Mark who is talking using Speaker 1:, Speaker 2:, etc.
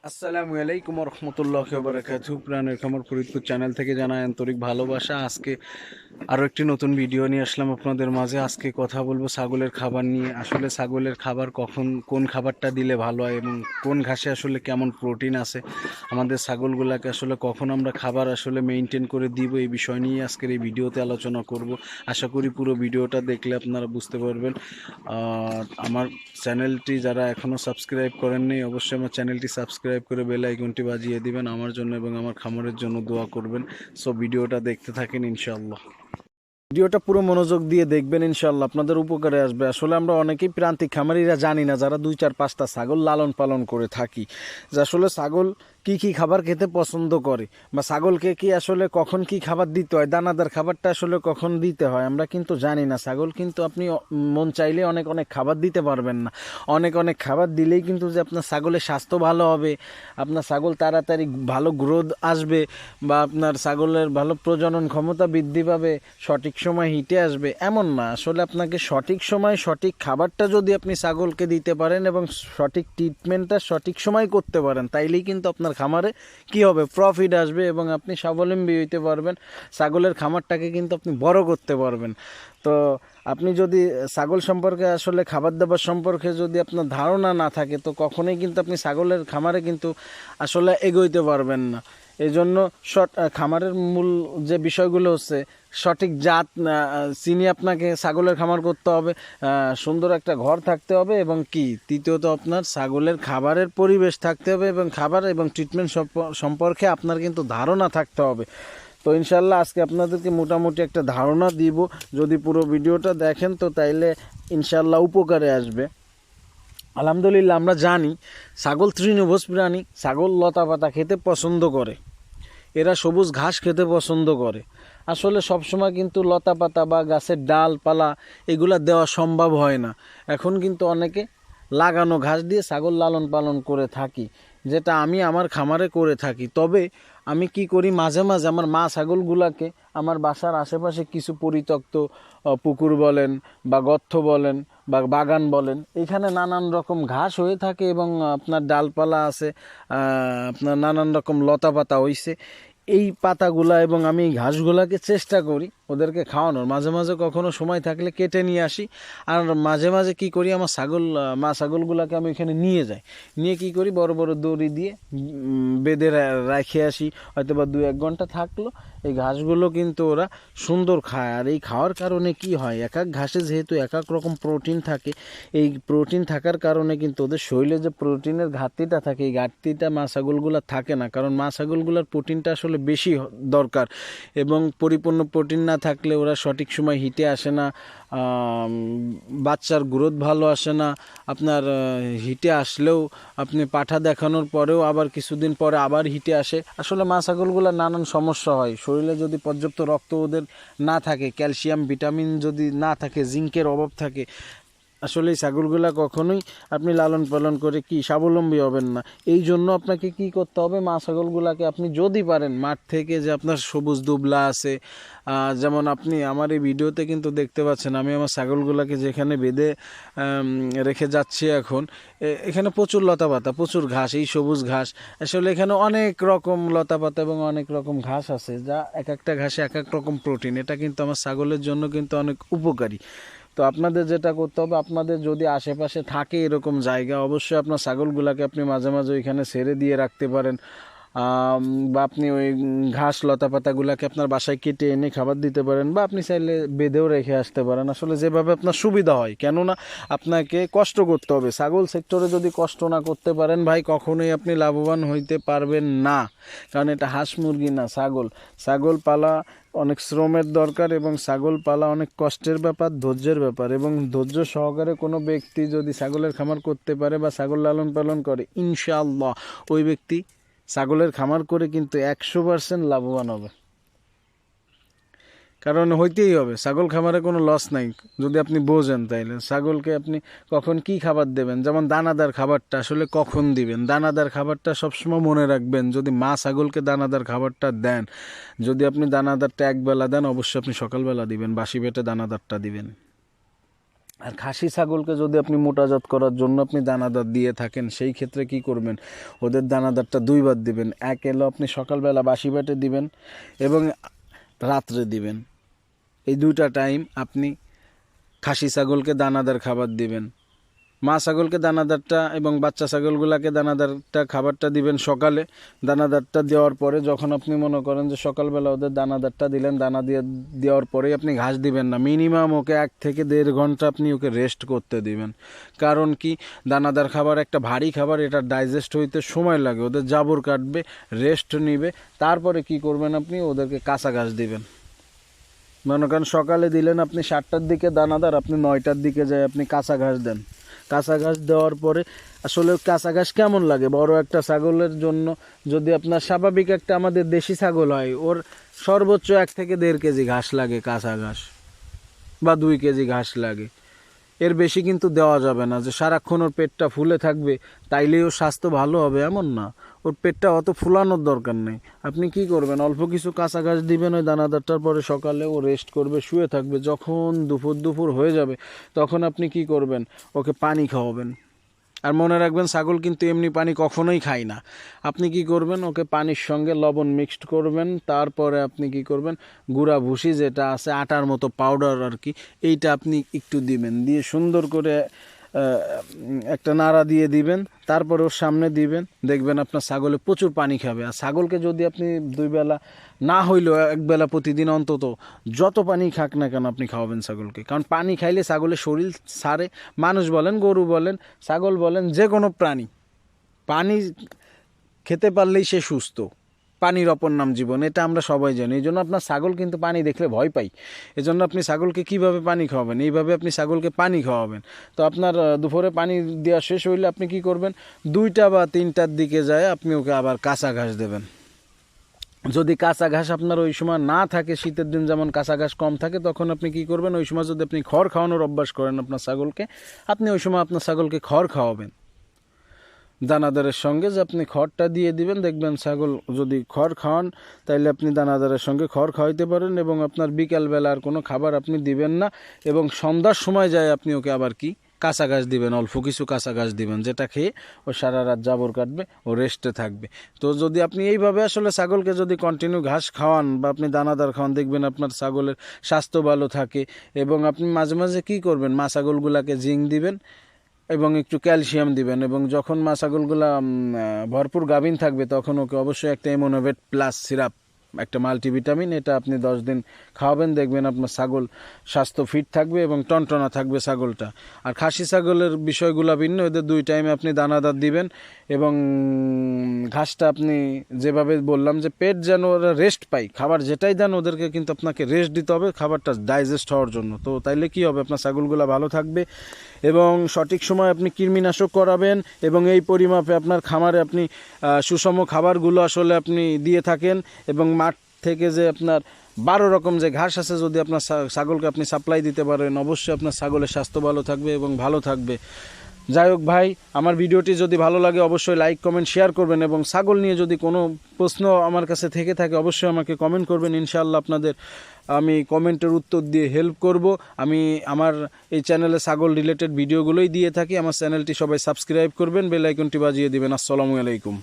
Speaker 1: আসসালামু আলাইকুম রহমতুল্লাহি ওয়া বারাকাতুহু। প্রাণের খামার ফরিদপুর চ্যানেল থেকে জানাই আন্তরিক ভালোবাসা। আজকে আরও একটি নতুন ভিডিও নিয়ে আসলাম আপনাদের মাঝে। আজকে কথা বলবো ছাগলের খাবার নিয়ে। আসলে ছাগলের খাবার কখন কোন খাবারটা দিলে ভালো হয় এবং কোন ঘাসে আসলে কেমন প্রোটিন আছে, আমাদের ছাগলগুলোকে আসলে কখন আমরা খাবার আসলে মেনটেন করে দিব, এই বিষয় নিয়ে আজকের এই ভিডিওতে আলোচনা করব। আশা করি পুরো ভিডিওটা দেখলে আপনারা বুঝতে পারবেন। আর আমার চ্যানেলটি যারা এখনও সাবস্ক্রাইব করেননি, অবশ্যই আমার চ্যানেলটি সাবস্ক্রাইব করে বেল আইকনটি বাজিয়ে দিবেন। আমার জন্য এবং আমার খামারের জন্য দোয়া করবেন। সো ভিডিওটা দেখতে থাকেন ইনশাআল্লাহ। ভিডিওটা পুরো মনোযোগ দিয়ে দেখবেন, ইনশাআল্লাহ আপনাদের উপকারে আসবে। আসলে আমরা অনেকেই প্রান্তিক খামারিরা জানি না, যারা 2, 4, 5টা ছাগল লালন পালন করে থাকি, যে আসলে ছাগল কি কি খাবার খেতে পছন্দ করে বা ছাগলকে কি আসলে কখন কি খাবার দিতে হয়, দানাদার খাবারটা আসলে কখন দিতে হয় আমরা কিন্তু জানি না। ছাগল কিন্তু আপনি মন চাইলে অনেক অনেক খাবার দিতে পারবেন না। অনেক অনেক খাবার দিলেই কিন্তু যে আপনার ছাগলের স্বাস্থ্য ভালো হবে, আপনার ছাগল তাড়াতাড়ি ভালো গ্রোথ আসবে বা আপনার ছাগলের ভালো প্রজনন ক্ষমতা বৃদ্ধি পাবে, সঠিক সময় হিটে আসবে, এমন না। আসলে আপনাকে সঠিক সময় সঠিক খাবারটা যদি আপনি ছাগলকে দিতে পারেন এবং সঠিক ট্রিটমেন্টটা সঠিক সময় করতে পারেন, তাইলেই কিন্তু আপনার খামারে কি হবে, প্রফিট আসবে এবং আপনি স্বাবলম্বী হইতে পারবেন। ছাগলের খামারটাকে কিন্তু আপনি বড় করতে পারবেন। তো আপনি যদি ছাগল সম্পর্কে আসলে খাবার দাবার সম্পর্কে যদি আপনার ধারণা না থাকে, তো কখনোই কিন্তু আপনি ছাগলের খামারে কিন্তু আসলে এগোইতে পারবেন না। এই জন্য খামারের মূল যে বিষয়গুলো হচ্ছে সঠিক জাত চিনি আপনাকে ছাগলের খামার করতে হবে, সুন্দর একটা ঘর থাকতে হবে এবং কি তৃতীয়ত আপনার ছাগলের খাবারের পরিবেশ থাকতে হবে এবং খাবার এবং ট্রিটমেন্ট সম্পর্কে আপনার কিন্তু ধারণা থাকতে হবে। তো ইনশাল্লাহ আজকে আপনাদেরকে মোটামুটি একটা ধারণা দিব। যদি পুরো ভিডিওটা দেখেন তো তাইলে ইনশাল্লাহ উপকারে আসবে। আলহামদুলিল্লাহ আমরা জানি ছাগল তৃণভোজী প্রাণী। ছাগল লতা পাতা খেতে পছন্দ করে, এরা সবুজ ঘাস খেতে পছন্দ করে। আসলে সবসময় কিন্তু লতা পাতা বা গাছের ডালপালা এগুলা দেওয়া সম্ভব হয় না। এখন কিন্তু অনেকে লাগানো ঘাস দিয়ে ছাগল লালন পালন করে থাকি, যেটা আমি আমার খামারে করে থাকি। তবে আমি কি করি, মাঝে মাঝে আমার মা ছাগলগুলাকে আমার বাসার আশেপাশে কিছু পরিত্যক্ত পুকুর বলেন বা গর্ত বলেন বা বাগান বলেন, এখানে নানান রকম ঘাস হয়ে থাকে এবং আপনার ডালপালা আছে, আপনার নানান রকম লতা পাতা হইছে, এই পাতাগুলা এবং আমি এই ঘাসগুলাকে চেষ্টা করি ওদেরকে খাওয়ানোর। মাঝে মাঝে কখনো সময় থাকলে কেটে নিয়ে আসি। আর মাঝে মাঝে কি করি, আমার মা ছাগলগুলাকে আমি এখানে নিয়ে যাই, নিয়ে কি করি বড় বড় দড়ি দিয়ে বেঁধে রেখে আসি। হয়তো বা 2-1 ঘন্টা থাকলো, এই ঘাসগুলো কিন্তু ওরা সুন্দর খায়। আর এই খাওয়ার কারণে কি হয়, এক এক ঘাসে যেহেতু এক এক রকম প্রোটিন থাকে, এই প্রোটিন থাকার কারণে কিন্তু ওদের শরীরে যে প্রোটিনের ঘাটতিটা থাকে, এই ঘাটতিটা মা ছাগলগুলোর থাকে না। কারণ মা ছাগলগুলোর প্রোটিনটা আসলে বেশি দরকার এবং পরিপূর্ণ প্রোটিন না থাকলে ওরা সঠিক সময় হিটে আসে না, বাচ্চার গ্রোথ ভালো আসে না। আপনার হিটে আসলেও আপনি পাঠা দেখানোর পরেও আবার কিছুদিন পরে আবার হিটে আসে। আসলে মা ছাগলগুলোর নানান সমস্যা হয়। শরীরে যদি পর্যাপ্ত রক্ত ওদের না থাকে, ক্যালসিয়াম ভিটামিন যদি না থাকে, জিঙ্কের অভাব থাকে, আসলে এই ছাগলগুলা কখনোই আপনি লালন পালন করে কি স্বাবলম্বী হবেন না। এই জন্য আপনাকে কি করতে হবে, মা ছাগলগুলাকে আপনি যদি পারেন মাঠ থেকে, যে আপনার সবুজ দুবলা আছে, যেমন আপনি আমার এই ভিডিওতে কিন্তু দেখতে পাচ্ছেন আমি আমার ছাগলগুলাকে যেখানে বেঁধে রেখে যাচ্ছি এখন, এখানে প্রচুর লতাপাতা, প্রচুর ঘাস, এই সবুজ ঘাস। আসলে এখানে অনেক রকম লতাপাতা এবং অনেক রকম ঘাস আছে, যা এক একটা ঘাসে এক এক রকম প্রোটিন। এটা কিন্তু আমার ছাগলের জন্য কিন্তু অনেক উপকারী। তো আপনাদের যেটা করতে হবে, আপনাদের যদি আশেপাশে থাকে এরকম জায়গা, অবশ্যই আপনার ছাগলগুলাকে আপনি মাঝে মাঝে ওইখানে ছেড়ে দিয়ে রাখতে পারেন। বা আপনি ওই ঘাস লতা পাতাগুলাকে আপনার বাসায় কেটে এনে খাবার দিতে পারেন, বা আপনি চাইলে বেঁধেও রেখে আসতে পারেন, আসলে যেভাবে আপনার সুবিধা হয়। কেননা আপনাকে কষ্ট করতে হবে। ছাগল সেক্টরে যদি কষ্ট না করতে পারেন ভাই, কখনোই আপনি লাভবান হইতে পারবেন না। কারণ এটা হাঁস মুরগি না, ছাগল। ছাগল পালা অনেক শ্রমের দরকার এবং ছাগল পালা অনেক কষ্টের ব্যাপার, ধৈর্যের ব্যাপার। এবং ধৈর্য সহকারে কোনো ব্যক্তি যদি ছাগলের খামার করতে পারে বা ছাগল লালন পালন করে, ইনশাআল্লাহ ওই ব্যক্তি ছাগলের খামার করে কিন্তু 100% লাভবান হবে। কারণ হইতেই হবে, ছাগল খামারে কোনো লস নাই যদি আপনি বোঝেন। তাইলে ছাগলকে আপনি কখন কি খাবার দেবেন, যেমন দানাদার খাবারটা আসলে কখন দিবেন, দানাদার খাবারটা সবসময় মনে রাখবেন। যদি মা ছাগলকে দানাদার খাবারটা দেন, যদি আপনি দানাদারটা একবেলা দেন, অবশ্যই আপনি সকালবেলা দিবেন, বাসি পেটে দানাদারটা দিবেন। আর খাসি ছাগলকে যদি আপনি মোটাজাত করার জন্য আপনি দানাদার দিয়ে থাকেন, সেই ক্ষেত্রে কি করবেন, ওদের দানাদারটা দুইবার দিবেন। এক এলো আপনি সকালবেলা বাসি পেটে দিবেন এবং রাত্রে দিবেন। এই দুইটা টাইম আপনি খাসি ছাগলকে দানাদার খাবার দিবেন। মা ছাগলকে দানাদারটা এবং বাচ্চা ছাগলগুলোকে দানাদারটা খাবারটা দিবেন সকালে। দানাদারটা দেওয়ার পরে যখন আপনি মনে করেন যে সকালবেলা ওদের দানাদারটা দিলেন, দানা দিয়ে দেওয়ার পরেই আপনি ঘাস দিবেন না, মিনিমাম ওকে 1 থেকে 1.5 ঘন্টা আপনি ওকে রেস্ট করতে দিবেন। কারণ কি, দানাদার খাবার একটা ভারী খাবার, এটা ডাইজেস্ট হইতে সময় লাগে, ওদের জাবর কাটবে, রেস্ট নিবে। তারপরে কি করবেন, আপনি ওদেরকে কাঁচা ঘাস দিবেন। মনে করেন সকালে দিলেন আপনি 7টার দিকে দানাদার, আপনি 9টার দিকে যায় আপনি কাঁচা ঘাস দেন। কাঁচা ঘাস দেওয়ার পরে আসলে কাঁচা ঘাস কেমন লাগে বড় একটা ছাগলের জন্য, যদি আপনার স্বাভাবিক একটা আমাদের দেশি ছাগল হয়, ওর সর্বোচ্চ 1 থেকে 1.5 কেজি ঘাস লাগে, কাঁচা ঘাস, বা 2 কেজি ঘাস লাগে। এর বেশি কিন্তু দেওয়া যাবে না, যে সারাক্ষণ ওর পেটটা ফুলে থাকবে তাইলেই ওর স্বাস্থ্য ভালো হবে এমন না। ওর পেটটা অত ফুলানোর দরকার নেই। আপনি কি করবেন, অল্প কিছু কাঁচা ঘাস দিবেন ওই দানাদারটার পরে, সকালে ও রেস্ট করবে, শুয়ে থাকবে। যখন দুপুর হয়ে যাবে তখন আপনি কি করবেন, ওকে পানি খাওয়াবেন। আর মনে রাখবেন, ছাগল কিন্তু এমনি পানি কখনোই খায় না। আপনি কি করবেন, ওকে পানির সঙ্গে লবণ মিক্সড করবেন, তারপরে আপনি কি করবেন, গুঁড়া ভুসি যেটা আছে আটার মতো পাউডার আর কি, এইটা আপনি একটু দিবেন, দিয়ে সুন্দর করে একটা নাড়া দিয়ে দিবেন। তারপরে ওর সামনে দিবেন, দেখবেন আপনার ছাগলে প্রচুর পানি খাবে। আর ছাগলকে যদি আপনি 2 বেলা না হইলেও 1 বেলা প্রতিদিন অন্তত যত পানি খাক না কেন আপনি খাওয়াবেন ছাগলকে। কারণ পানি খাইলে ছাগলের শরীর সারে। মানুষ বলেন, গরু বলেন, ছাগল বলেন, যে কোনো প্রাণী পানি খেতে পারলেই সে সুস্থ। পানির অপর নাম জীবন, এটা আমরা সবাই জানি। এই জন্য আপনার ছাগল কিন্তু পানি দেখলে ভয় পাই। এজন্য আপনি ছাগলকে কিভাবে পানি খাওয়াবেন, এইভাবে আপনি ছাগলকে পানি খাওয়াবেন। তো আপনার দুপুরে পানি দেওয়া শেষ হইলে আপনি কি করবেন, 2টা বা 3টার দিকে যায় আপনি ওকে আবার কাঁচা ঘাস দেবেন। যদি কাঁচা ঘাস আপনার ওই সময় না থাকে, শীতের দিন যেমন কাঁচা ঘাস কম থাকে, তখন আপনি কি করবেন, ওই সময় যদি আপনি খড় খাওয়ানোর অভ্যাস করেন আপনার ছাগলকে, আপনি ওই সময় আপনার ছাগলকে খড় খাওয়াবেন দানাদারের সঙ্গে, যে আপনি খড়টা দিয়ে দিবেন। দেখবেন ছাগল যদি খড় খাওয়ান তাইলে আপনি দানাদারের সঙ্গে খড় খাওয়াইতে পারেন, এবং আপনার বিকালবেলা আর কোনো খাবার আপনি দিবেন না, এবং সন্ধ্যার সময় যায় আপনি ওকে আবার কি কাঁচা ঘাস দিবেন, অল্প কিছু কাঁচা ঘাস দিবেন, যেটা খেয়ে ও সারা রাত জাবর কাটবে, ও রেস্টে থাকবে। তো যদি আপনি এইভাবে আসলে ছাগলকে যদি কন্টিনিউ ঘাস খাওয়ান বা আপনি দানাদার খাওয়ান, দেখবেন আপনার ছাগলের স্বাস্থ্য ভালো থাকে। এবং আপনি মাঝে মাঝে কী করবেন, মা ছাগলগুলাকে জিঙ্ক দিবেন এবং একটু ক্যালসিয়াম দিবেন। এবং যখন মা ছাগলগুলা ভরপুর গাভীন থাকবে, তখন ওকে অবশ্যই একটা ইমিউনোভেট প্লাস সিরাপ, একটা মাল্টিভিটামিন, এটা আপনি 10 দিন খাওয়াবেন। দেখবেন আপনার ছাগল স্বাস্থ্য ফিট থাকবে এবং টনটনা থাকবে ছাগলটা। আর খাসি ছাগলের বিষয়গুলো ভিন্ন, এদের 2 টাইমে আপনি দানাদার দিবেন এবং ঘাসটা আপনি যেভাবে বললাম, যে পেট যেন ওরা রেস্ট পায়, খাবার যেটাই দেন ওদেরকে কিন্তু আপনাকে রেস্ট দিতে হবে খাবারটা ডাইজেস্ট হওয়ার জন্য। তো তাইলে কি হবে, আপনার ছাগলগুলো ভালো থাকবে এবং সঠিক সময় আপনি কৃমিনাশক করাবেন, এবং এই পরিমাপে আপনার খামারে আপনি সুষম খাবারগুলো আসলে আপনি দিয়ে থাকেন। এবং মাঠ থেকে যে আপনার 12 রকম যে ঘাস আছে, যদি আপনার ছাগলকে আপনি সাপ্লাই দিতে পারেন, অবশ্যই আপনার ছাগলের স্বাস্থ্য ভালো থাকবে এবং ভালো থাকবে। যাই হোক ভাই, আমার ভিডিওটি যদি ভালো লাগে অবশ্যই লাইক কমেন্ট শেয়ার করবেন, এবং ছাগল নিয়ে যদি কোনো প্রশ্ন আমার কাছে থেকে থাকে অবশ্যই আমাকে কমেন্ট করবেন। ইনশাআল্লাহ আপনাদের আমি কমেন্টের উত্তর দিয়ে হেল্প করব। আমি আমার এই চ্যানেলে ছাগল রিলেটেড ভিডিওগুলোই দিয়ে থাকি। আমার চ্যানেলটি সবাই সাবস্ক্রাইব করবেন, বেল আইকনটি বাজিয়ে দিবেন। আসসালামু আলাইকুম।